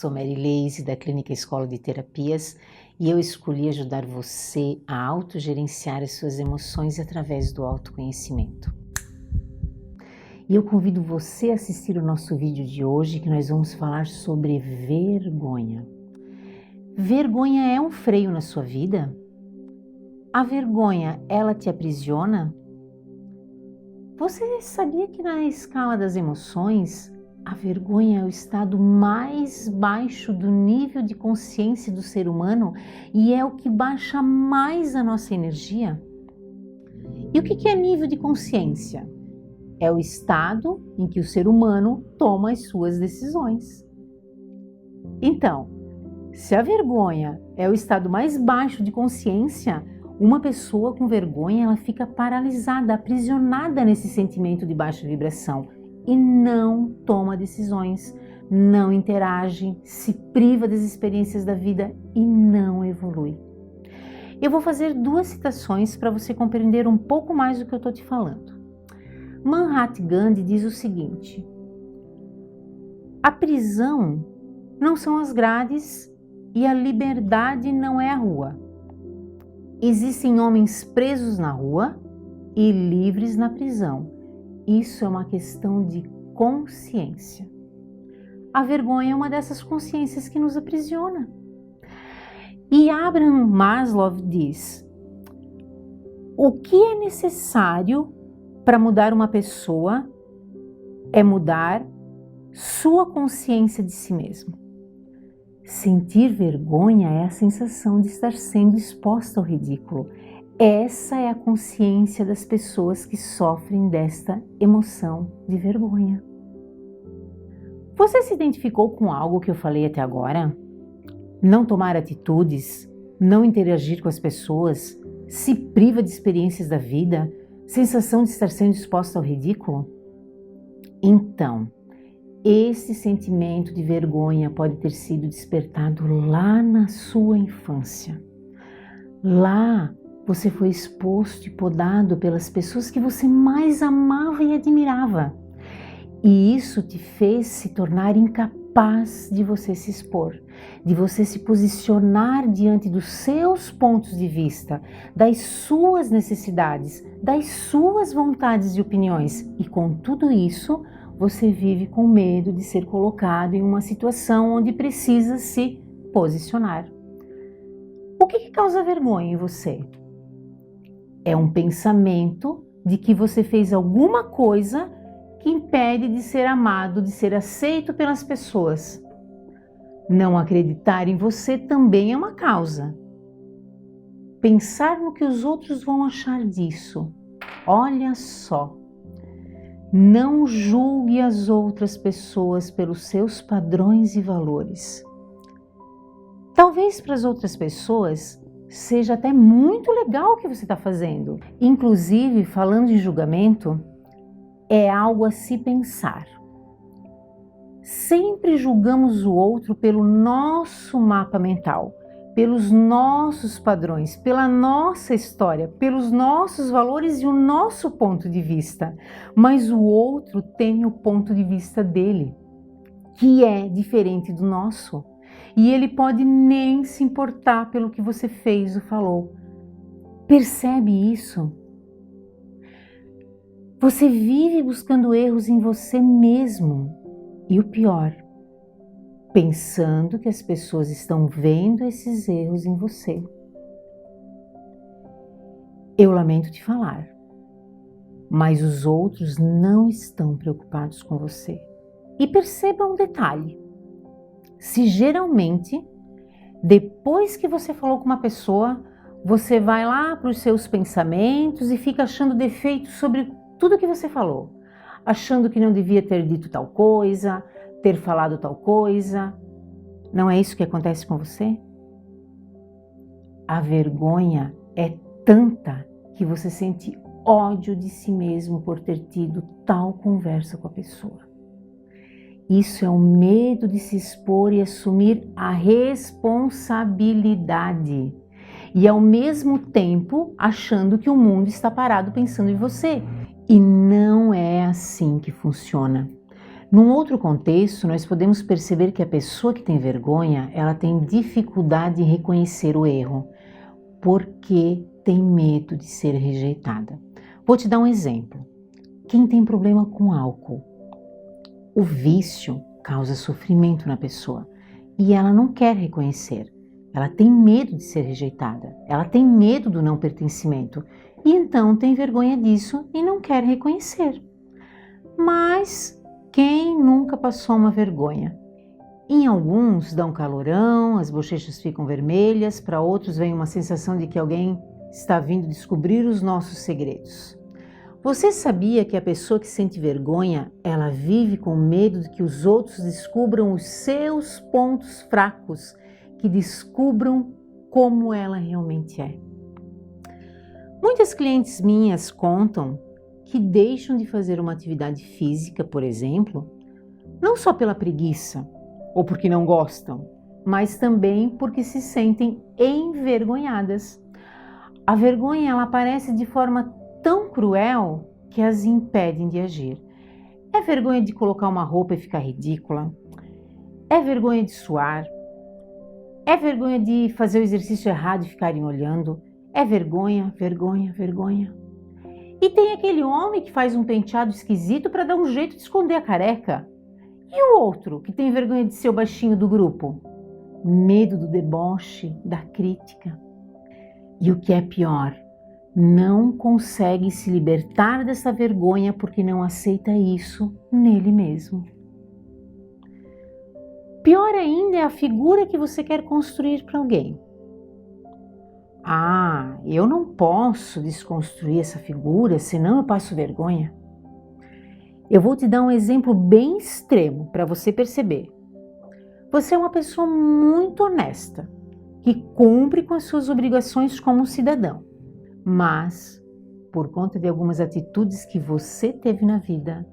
Sou Mary Laze, da Clínica Escola de Terapias, e eu escolhi ajudar você a autogerenciar as suas emoções através do autoconhecimento. E eu convido você a assistir o nosso vídeo de hoje, que nós vamos falar sobre vergonha. Vergonha é um freio na sua vida? A vergonha, ela te aprisiona? Você sabia que na escala das emoções, a vergonha é o estado mais baixo do nível de consciência do ser humano e é o que baixa mais a nossa energia? E o que é nível de consciência? É o estado em que o ser humano toma as suas decisões. Então, se a vergonha é o estado mais baixo de consciência, uma pessoa com vergonha, ela fica paralisada, aprisionada nesse sentimento de baixa vibração e não toma decisões, não interage, se priva das experiências da vida e não evolui. Eu vou fazer duas citações para você compreender um pouco mais do que eu estou te falando. Mahatma Gandhi diz o seguinte: a prisão não são as grades e a liberdade não é a rua. Existem homens presos na rua e livres na prisão. Isso é uma questão de consciência. A vergonha é uma dessas consciências que nos aprisiona. E Abraham Maslow diz: o que é necessário para mudar uma pessoa é mudar sua consciência de si mesmo. Sentir vergonha é a sensação de estar sendo exposta ao ridículo. Essa é a consciência das pessoas que sofrem desta emoção de vergonha. Você se identificou com algo que eu falei até agora? Não tomar atitudes, não interagir com as pessoas, se priva de experiências da vida, sensação de estar sendo exposta ao ridículo? Então, esse sentimento de vergonha pode ter sido despertado lá na sua infância. Lá você foi exposto e podado pelas pessoas que você mais amava e admirava. E isso te fez se tornar incapaz de você se expor, de você se posicionar diante dos seus pontos de vista, das suas necessidades, das suas vontades e opiniões. E com tudo isso, você vive com medo de ser colocado em uma situação onde precisa se posicionar. O que causa vergonha em você? É um pensamento de que você fez alguma coisa que impede de ser amado, de ser aceito pelas pessoas. Não acreditar em você também é uma causa. Pensar no que os outros vão achar disso. Olha só. Não julgue as outras pessoas pelos seus padrões e valores. Talvez para as outras pessoas seja até muito legal o que você está fazendo. Inclusive, falando em julgamento, é algo a se pensar. Sempre julgamos o outro pelo nosso mapa mental, pelos nossos padrões, pela nossa história, pelos nossos valores e o nosso ponto de vista. Mas o outro tem o ponto de vista dele, que é diferente do nosso. E ele pode nem se importar pelo que você fez ou falou. Percebe isso? Você vive buscando erros em você mesmo. E o pior, pensando que as pessoas estão vendo esses erros em você. Eu lamento te falar, mas os outros não estão preocupados com você. E perceba um detalhe: se geralmente, depois que você falou com uma pessoa, você vai lá para os seus pensamentos e fica achando defeitos sobre tudo que você falou, achando que não devia ter dito tal coisa, ter falado tal coisa. Não é isso que acontece com você? A vergonha é tanta que você sente ódio de si mesmo por ter tido tal conversa com a pessoa. Isso é o medo de se expor e assumir a responsabilidade. E ao mesmo tempo achando que o mundo está parado pensando em você. E não é assim que funciona. Num outro contexto, nós podemos perceber que a pessoa que tem vergonha, ela tem dificuldade em reconhecer o erro, porque tem medo de ser rejeitada. Vou te dar um exemplo. Quem tem problema com álcool, o vício causa sofrimento na pessoa e ela não quer reconhecer. Ela tem medo de ser rejeitada, ela tem medo do não pertencimento e então tem vergonha disso e não quer reconhecer. Mas quem nunca passou uma vergonha? Em alguns dá um calorão, as bochechas ficam vermelhas, para outros vem uma sensação de que alguém está vindo descobrir os nossos segredos. Você sabia que a pessoa que sente vergonha, ela vive com medo de que os outros descubram os seus pontos fracos, que descubram como ela realmente é? Muitas clientes minhas contam que deixam de fazer uma atividade física, por exemplo, não só pela preguiça ou porque não gostam, mas também porque se sentem envergonhadas. A vergonha, ela aparece de forma tão cruel que as impedem de agir. É vergonha de colocar uma roupa e ficar ridícula, é vergonha de suar, é vergonha de fazer o exercício errado e ficarem olhando, é vergonha, vergonha, vergonha. E tem aquele homem que faz um penteado esquisito para dar um jeito de esconder a careca. E o outro que tem vergonha de ser o baixinho do grupo? Medo do deboche, da crítica. E o que é pior, não consegue se libertar dessa vergonha porque não aceita isso nele mesmo. Pior ainda é a figura que você quer construir para alguém. Ah, eu não posso desconstruir essa figura, senão eu passo vergonha. Eu vou te dar um exemplo bem extremo para você perceber. Você é uma pessoa muito honesta, que cumpre com as suas obrigações como cidadão, mas por conta de algumas atitudes que você teve na vida,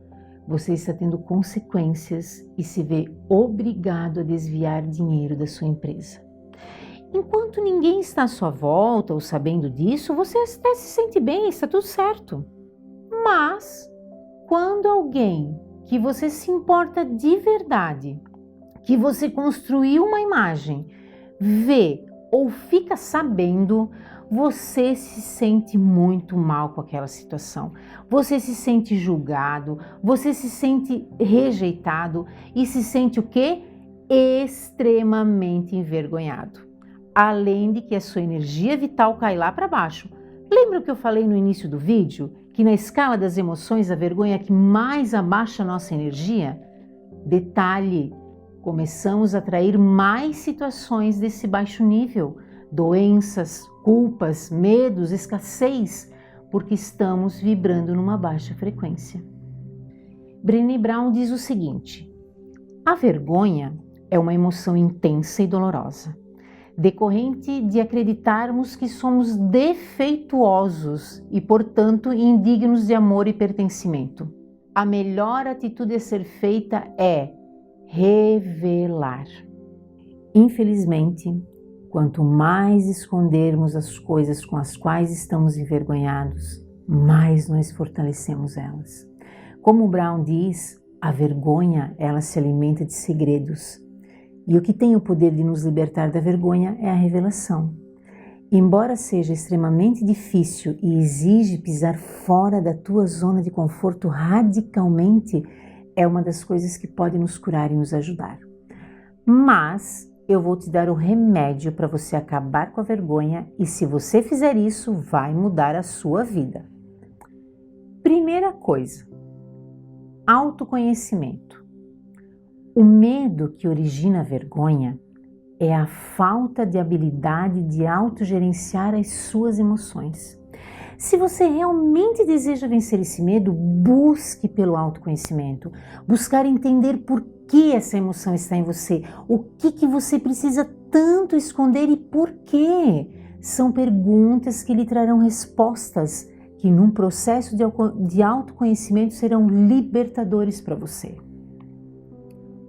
você está tendo consequências e se vê obrigado a desviar dinheiro da sua empresa. Enquanto ninguém está à sua volta ou sabendo disso, você até se sente bem, está tudo certo. Mas quando alguém que você se importa de verdade, que você construiu uma imagem, vê ou fica sabendo, você se sente muito mal com aquela situação. Você se sente julgado, você se sente rejeitado e se sente o quê? Extremamente envergonhado. Além de que a sua energia vital cai lá para baixo. Lembra o que eu falei no início do vídeo? Que na escala das emoções a vergonha é que mais abaixa a nossa energia? Detalhe, começamos a atrair mais situações desse baixo nível, doenças, culpas, medos, escassez, porque estamos vibrando numa baixa frequência. Brené Brown diz o seguinte: a vergonha é uma emoção intensa e dolorosa, decorrente de acreditarmos que somos defeituosos e, portanto, indignos de amor e pertencimento. A melhor atitude a ser feita é revelar. Infelizmente, quanto mais escondermos as coisas com as quais estamos envergonhados, mais nós fortalecemos elas. Como Brown diz, a vergonha, ela se alimenta de segredos. E o que tem o poder de nos libertar da vergonha é a revelação. Embora seja extremamente difícil e exige pisar fora da tua zona de conforto radicalmente, é uma das coisas que pode nos curar e nos ajudar. Mas eu vou te dar o remédio para você acabar com a vergonha e se você fizer isso, vai mudar a sua vida. Primeira coisa, autoconhecimento. O medo que origina a vergonha é a falta de habilidade de autogerenciar as suas emoções. Se você realmente deseja vencer esse medo, busque pelo autoconhecimento, buscar entender por que essa emoção está em você, o que você precisa tanto esconder e por quê. São perguntas que lhe trarão respostas que num processo de autoconhecimento serão libertadores para você.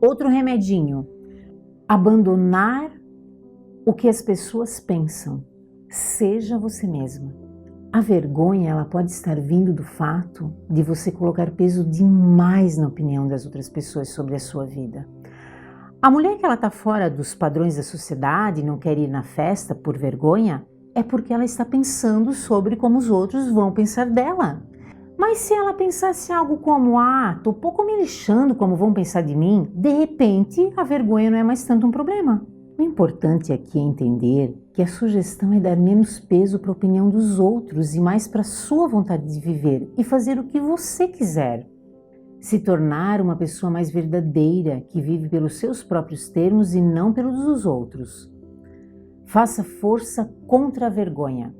Outro remedinho, abandonar o que as pessoas pensam. Seja você mesma. A vergonha, ela pode estar vindo do fato de você colocar peso demais na opinião das outras pessoas sobre a sua vida. A mulher que ela está fora dos padrões da sociedade e não quer ir na festa por vergonha, é porque ela está pensando sobre como os outros vão pensar dela. Mas se ela pensasse algo como, tô pouco me lixando como vão pensar de mim, de repente a vergonha não é mais tanto um problema. O importante aqui é entender que a sugestão é dar menos peso para a opinião dos outros e mais para a sua vontade de viver e fazer o que você quiser. Se tornar uma pessoa mais verdadeira, que vive pelos seus próprios termos e não pelos dos outros. Faça força contra a vergonha.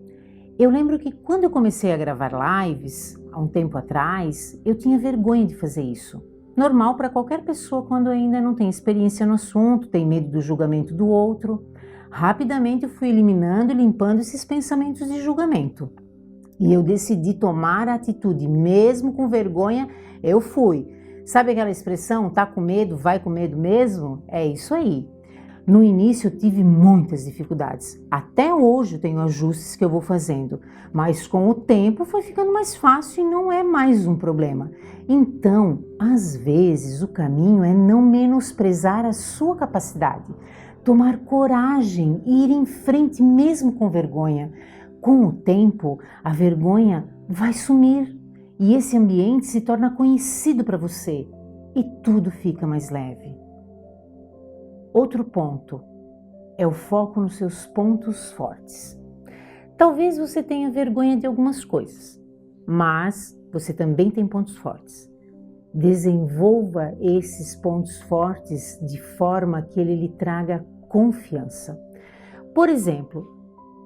Eu lembro que quando eu comecei a gravar lives, há um tempo atrás, eu tinha vergonha de fazer isso. Normal para qualquer pessoa quando ainda não tem experiência no assunto, tem medo do julgamento do outro. Rapidamente eu fui eliminando e limpando esses pensamentos de julgamento. E eu decidi tomar a atitude, mesmo com vergonha, eu fui. Sabe aquela expressão, tá com medo, vai com medo mesmo? É isso aí. No início eu tive muitas dificuldades. Até hoje eu tenho ajustes que eu vou fazendo, mas com o tempo foi ficando mais fácil e não é mais um problema. Então, às vezes o caminho é não menosprezar a sua capacidade, tomar coragem e ir em frente mesmo com vergonha. Com o tempo, a vergonha vai sumir e esse ambiente se torna conhecido para você e tudo fica mais leve. Outro ponto é o foco nos seus pontos fortes. Talvez você tenha vergonha de algumas coisas, mas você também tem pontos fortes. Desenvolva esses pontos fortes de forma que ele lhe traga confiança. Por exemplo,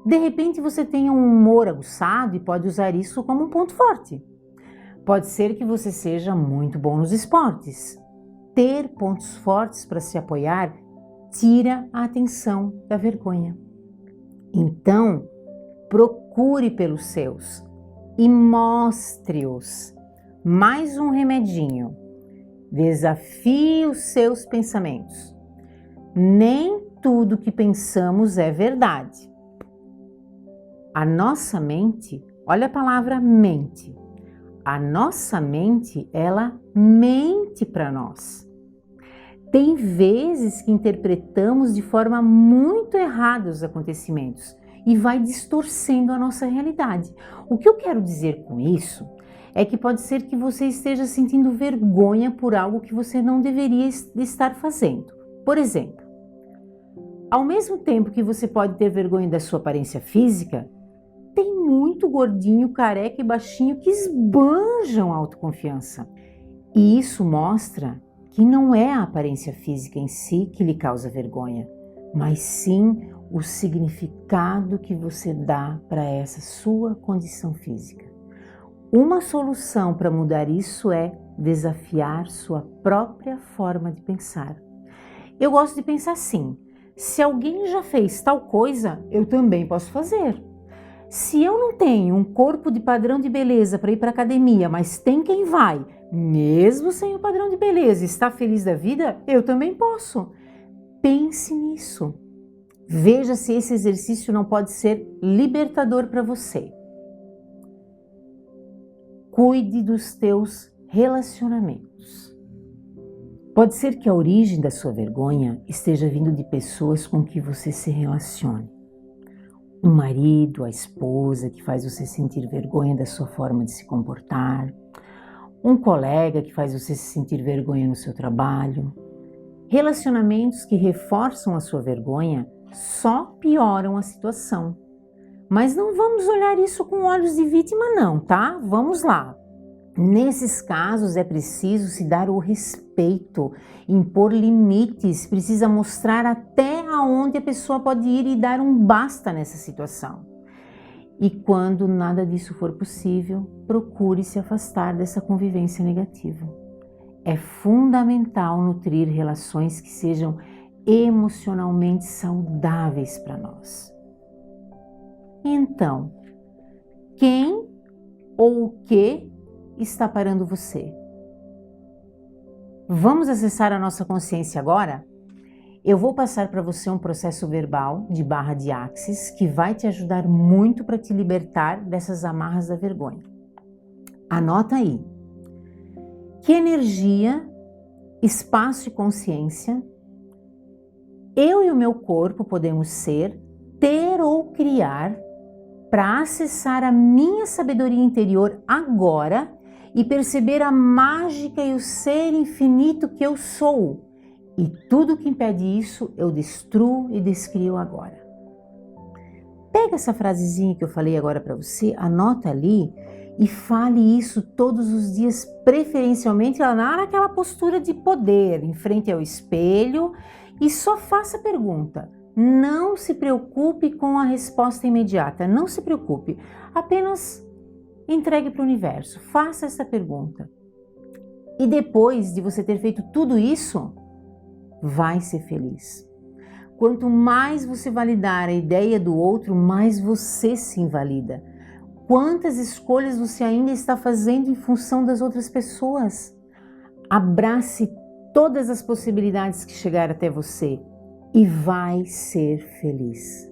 de repente você tenha um humor aguçado e pode usar isso como um ponto forte. Pode ser que você seja muito bom nos esportes. Ter pontos fortes para se apoiar tira a atenção da vergonha. Então, procure pelos seus e mostre-os. Mais um remedinho. Desafie os seus pensamentos. Nem tudo que pensamos é verdade. A nossa mente, olha a palavra mente. A nossa mente, ela mente para nós. Tem vezes que interpretamos de forma muito errada os acontecimentos e vai distorcendo a nossa realidade. O que eu quero dizer com isso é que pode ser que você esteja sentindo vergonha por algo que você não deveria estar fazendo. Por exemplo, ao mesmo tempo que você pode ter vergonha da sua aparência física, tem muito gordinho, careca e baixinho que esbanjam a autoconfiança. E isso mostra que não é a aparência física em si que lhe causa vergonha, mas sim o significado que você dá para essa sua condição física. Uma solução para mudar isso é desafiar sua própria forma de pensar. Eu gosto de pensar assim: se alguém já fez tal coisa, eu também posso fazer. Se eu não tenho um corpo de padrão de beleza para ir para a academia, mas tem quem vai, mesmo sem o padrão de beleza, está feliz da vida, eu também posso. Pense nisso. Veja se esse exercício não pode ser libertador para você. Cuide dos teus relacionamentos. Pode ser que a origem da sua vergonha esteja vindo de pessoas com que você se relacione. Um marido, a esposa que faz você sentir vergonha da sua forma de se comportar, um colega que faz você se sentir vergonha no seu trabalho. Relacionamentos que reforçam a sua vergonha só pioram a situação. Mas não vamos olhar isso com olhos de vítima não, tá? Vamos lá. Nesses casos é preciso se dar o respeito, impor limites, precisa mostrar até aonde a pessoa pode ir e dar um basta nessa situação. E quando nada disso for possível, procure se afastar dessa convivência negativa. É fundamental nutrir relações que sejam emocionalmente saudáveis para nós. Então, quem ou o que está parando você? Vamos acessar a nossa consciência agora? Eu vou passar para você um processo verbal de barra de Axis que vai te ajudar muito para te libertar dessas amarras da vergonha. Anota aí. Que energia, espaço e consciência eu e o meu corpo podemos ser, ter ou criar para acessar a minha sabedoria interior agora e perceber a mágica e o ser infinito que eu sou. E tudo que impede isso, eu destruo e descrio agora. Pega essa frasezinha que eu falei agora para você, anota ali e fale isso todos os dias, preferencialmente lá naquela postura de poder, em frente ao espelho, e só faça a pergunta. Não se preocupe com a resposta imediata, não se preocupe, apenas entregue para o universo, faça essa pergunta. E depois de você ter feito tudo isso, vai ser feliz. Quanto mais você validar a ideia do outro, mais você se invalida. Quantas escolhas você ainda está fazendo em função das outras pessoas? Abrace todas as possibilidades que chegar até você e vai ser feliz.